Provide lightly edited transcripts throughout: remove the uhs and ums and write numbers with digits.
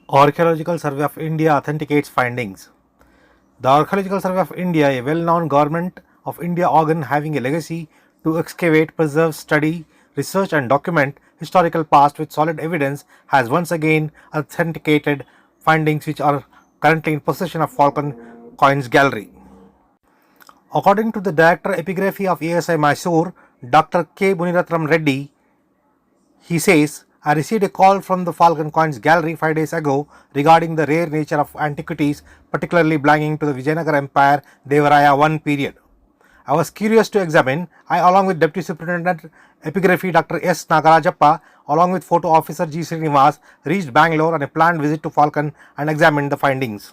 Archaeological Survey of India authenticates findings. The Archaeological Survey of India, a well-known Government of India organ having a legacy to excavate, preserve, study, research and document historical past with solid evidence, has once again authenticated findings which are currently in possession of Falcon Coins Gallery. According to the Director Epigraphy of ASI Mysore, Dr. K. Munirathnam Reddy, he says, I received a call from the Falcon Coins Gallery 5 days ago regarding the rare nature of antiquities, particularly belonging to the Vijayanagara Empire Devaraya I period. I was curious to examine. I, along with Deputy Superintendent Epigraphy Dr. S. Nagarajappa, along with Photo Officer G Srinivas, reached Bangalore on a planned visit to Falcon and examined the findings.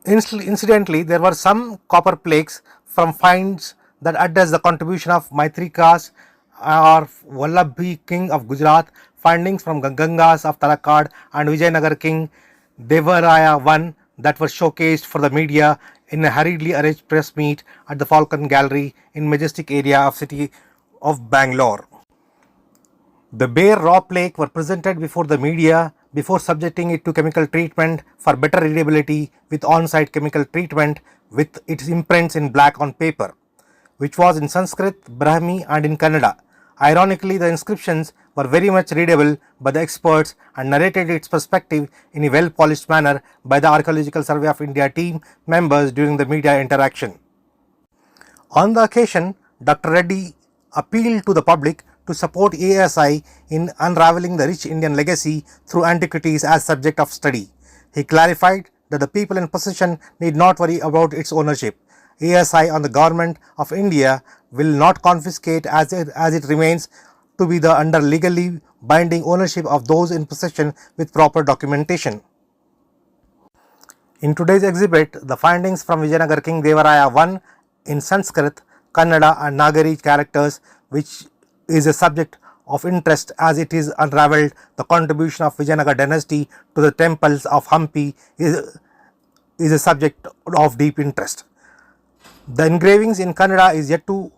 Incidentally, there were some copper plaques from finds that address the contribution of Maitrikas or Vallabhi king of Gujarat, findings from Gangas of Talakad and Vijayanagar king Devaraya I that were showcased for the media in a hurriedly arranged press meet at the Falcon Gallery in Majestic area of city of Bangalore. The bare raw plaque were presented before the media before subjecting it to chemical treatment for better readability with on-site chemical treatment with its imprints in black on paper, which was in Sanskrit, Brahmi and in Kannada. Ironically, the inscriptions were very much readable by the experts and narrated its perspective in a well-polished manner by the Archaeological Survey of India team members during the media interaction. On the occasion, Dr. Reddy appealed to the public to support ASI in unraveling the rich Indian legacy through antiquities as subject of study. He clarified that the people in possession need not worry about its ownership. ASI on the Government of India will not confiscate as it remains to be the under legally binding ownership of those in possession with proper documentation. In today's exhibit, the findings from Vijayanagar King Devaraya I in Sanskrit, Kannada and Nagari characters, which is a subject of interest as it is unraveled the contribution of Vijayanagar dynasty to the temples of Hampi is a subject of deep interest. The engravings in Kannada is yet to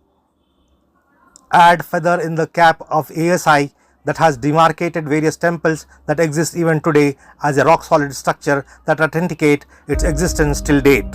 add feather in the cap of ASI that has demarcated various temples that exist even today as a rock solid structure that authenticate its existence till date.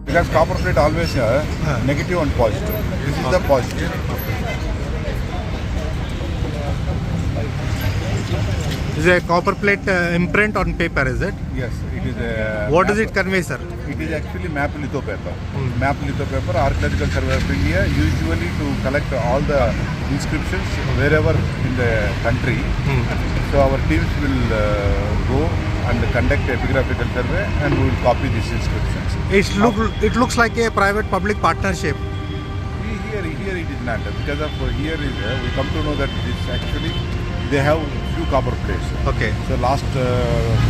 Because copper plate always negative and positive. This is the positive. Is a copper plate imprint on paper, is it? Yes, it is a... What does it convey, sir? It is actually map litho paper. Map litho paper, Archaeological Survey of India, usually to collect all the inscriptions wherever in the country. So our teams will go and conduct epigraphical survey and we will copy these inscriptions. It looks like a private-public partnership. Here it is not. Because of here is we come to know that this actually they have few copper plates. Okay. So last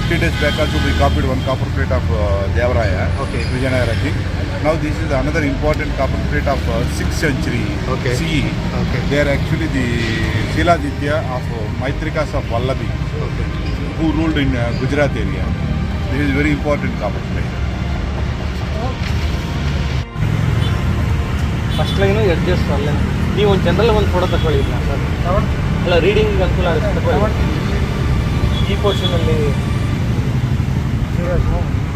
15 days back also we copied one copper plate of Devaraya, Vijayanagar king. Now this is another important copper plate of 6th century CE. They are actually the Shiladitya of Maitrikas of Vallabhi, who ruled in Gujarat area. This is very important copper plate. First line adjust ನೀವು ಒಂದು general ಒಂದು photo ತಗೊಳ್ಳಿಲ್ಲ sir ಅಲ್ಲ reading ಅನುಕೂಲ ಆಗುತ್ತೆ ತಗೊಳ್ಳಿ ಈ ಪೋರ್ಷನಲ್ಲಿ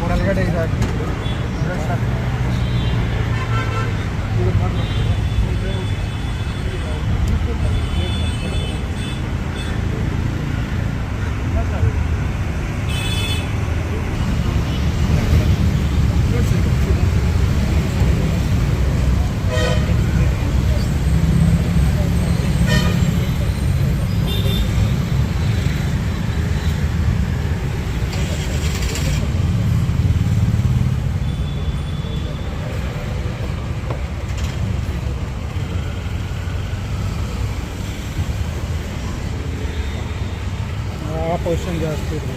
ಒಳಗಡೆ ಇದಾಗಿ ಪೋರ್ಷನ್ ಜಾಸ್ತಿ ಇದೆ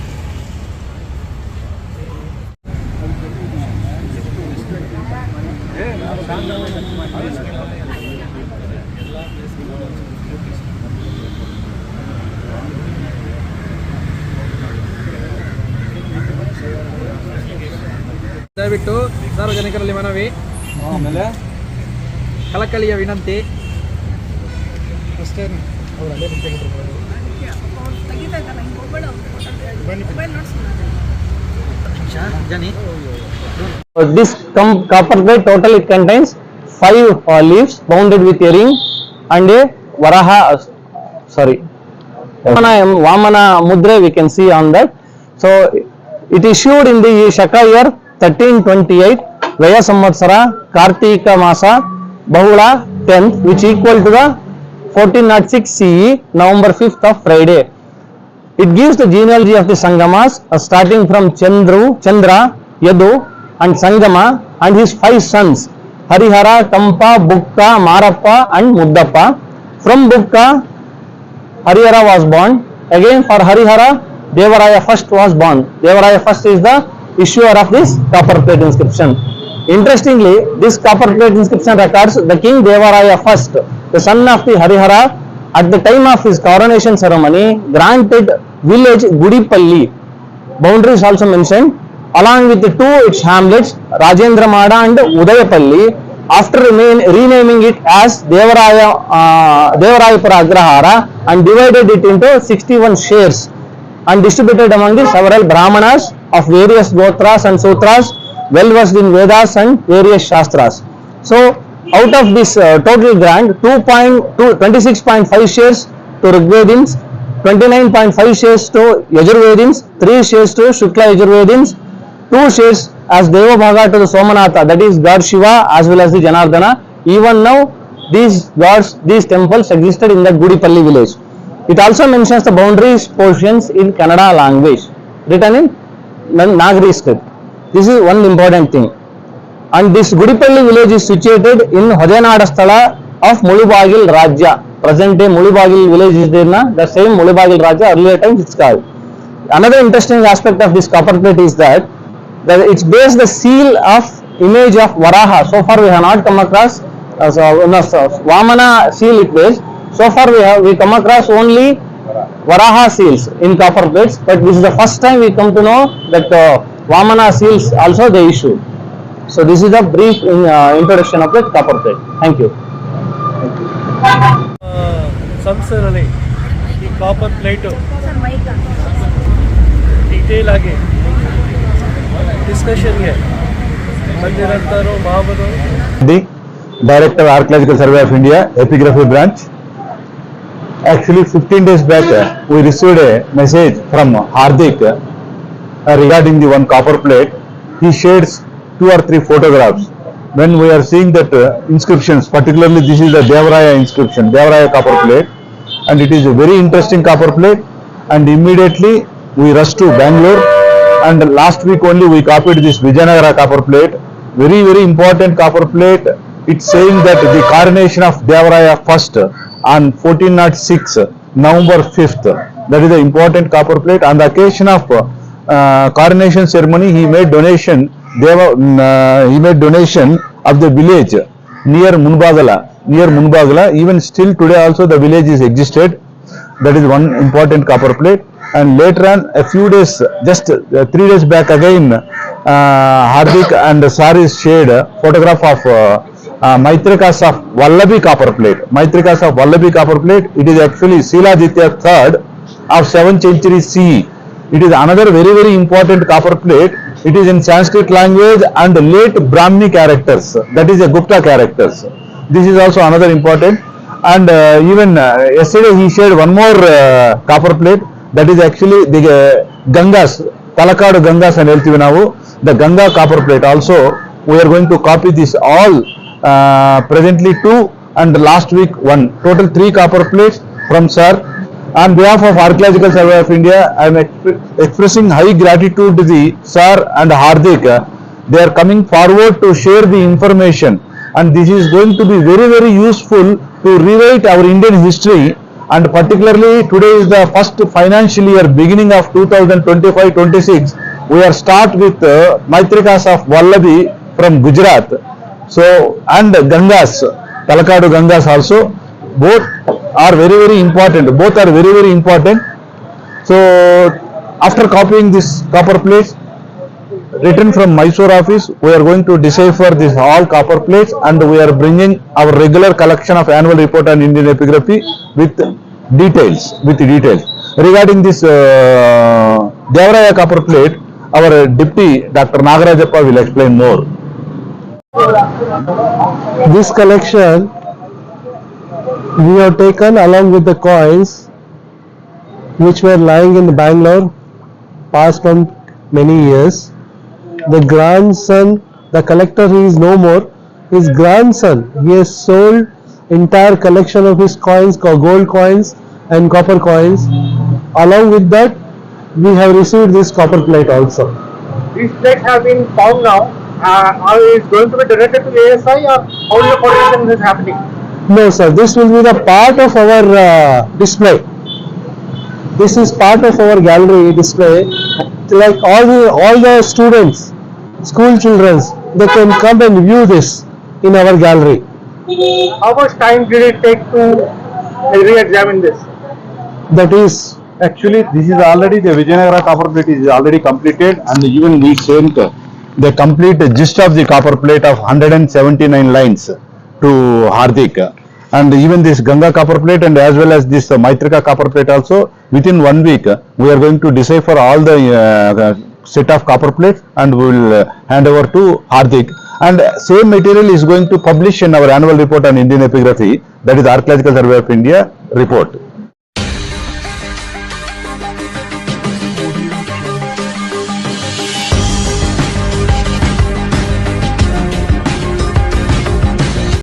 ದಯವಿಟ್ಟು ಸಾರ್ವಜನಿಕರಲ್ಲಿ ಮನವಿ ಆಮೇಲೆ ಕಳಕಳಿಯ ವಿನಂತಿ ಅಷ್ಟೇ ಅವರು ಅಲ್ಲೇ ತೆಗೆದುಕೊಂಡು This copper plate total it contains 5 leaves bounded with earring and a Varaha, Vamana Mudra we can see on that. So it issued in the Shaka year 1328 Vaya Samvatsara Kartika Masa Bahula 10th, which equal to the 1406 CE November 5th of Friday. It gives the genealogy of the Sangamas starting from Chandra, Yadu and Sangama and his 5 sons Harihara, Kampa, Bukka, Marappa and Muddappa. From Bukka, Harihara was born. Again for Harihara, Devaraya first was born. Devaraya first is the issuer of this copper plate inscription. Interestingly, this copper plate inscription records the king Devaraya first, the son of the Harihara, at the time of his coronation ceremony, granted village Gudipalli. Boundaries also mentioned, along with the two its hamlets, Rajendramada and Udayapalli, after renaming it as Devarayapura Agrahara and divided it into 61 shares and distributed among the several Brahmanas of various Gotras and Sutras, well versed in Vedas and various Shastras. So, out of this total grant, 26.5 shares to Rigvedins, 29.5 shares to Yajurvedins, 3 shares to Shukla Yajurvedins, 2 shares as Deva Bhaga to the Somanatha, that is God Shiva as well as the Janardana. Even now, these temples existed in the Gudipalli village. It also mentions the boundaries portions in Kannada language, written in Nagari script. This is one important thing. And this Gudipalli village is situated in Hojanada Sthala of Mulubagil Rajya. Present day Mulubagil village is there, the same Mulubagil Rajya, earlier times it's called. Another interesting aspect of this copper plate is that it's based the seal of image of Varaha. So far we have not come across Vamana seal it based. So far we come across only Varaha seals in copper plates, but this is the first time we come to know that Vamana seals also they issue. So this is a brief introduction of the copper plate. Thank you. ಸಂಸರಲ್ಲಿ ಈ copper plate detail ಆಗಿ ಡಿಸ್ಕಷನ್ಗೆ The Director Archaeological Survey of India, Epigraphy branch. Actually, 15 days back, we received a message from Hardik regarding the one copper plate. He shares 2 or 3 photographs. When we are seeing that inscriptions, particularly this is the Devaraya inscription, Devaraya copper plate, and it is a very interesting copper plate. And immediately we rushed to Bangalore, and last week only we copied this Vijayanagara copper plate. Very, very important copper plate. It's saying that the coronation of Devaraya first on 1406 November 5th. That is the important copper plate. On the occasion of coronation ceremony, he made donation. He made donation of the village near Munbagala. Even still today also the village is existed. That is one important copper plate. And later on, a few days, just 3 days back again, Hardik and Saris shared a photograph of Maitrikas of Vallabhi copper plate. Maitrikas of Vallabhi copper plate. It is actually Siladitya III of 7th century CE. It is another very, very important copper plate. It is in Sanskrit language and late Brahmini characters. That is a Gupta characters. This is also another important. And even yesterday he shared one more copper plate. That is actually the Gangas, Talakad Gangas and Eltivinavu. The Ganga copper plate also. We are going to copy this all presently 2 and last week 1. Total 3 copper plates from sir. On behalf of Archaeological Survey of India, I am expressing high gratitude to the sir and Hardik. They are coming forward to share the information, and this is going to be very, very useful to rewrite our Indian history. And particularly today is the first financial year, beginning of 2025-26. We are start with Maitrikas of Vallabhi from Gujarat. So, and Gangas, Talakad Gangas also. Both are very, very important. So, after copying this copper plates written from Mysore office, we are going to decipher this all copper plates, and we are bringing our regular collection of annual report on Indian epigraphy with details. Regarding this Devaraya copper plate, our deputy Dr. Nagarajappa will explain more. This collection we have taken along with the coins which were lying in Bangalore past from many years. The grandson, the collector, he is no more. His grandson, he has sold entire collection of his coins, gold coins and copper coins. Along with that, we have received this copper plate also. These plates have been found now. Are it going to be donated to ASI, or how the collection is happening? No sir, this will be the part of our display. This is part of our gallery display. Like all the students, school children, they can come and view this in our gallery. How much time did it take to re-examine this? That is Actually, this is already the Vijayanagara copper plate is already completed, and even we sent the complete gist of the copper plate of 179 lines to Hardik. And even this Ganga copper plate and as well as this Maitrika copper plate also, within 1 week we are going to decipher all the set of copper plates, and we will hand over to Hardik. And same material is going to publish in our annual report on Indian epigraphy, that is Archaeological Survey of India report.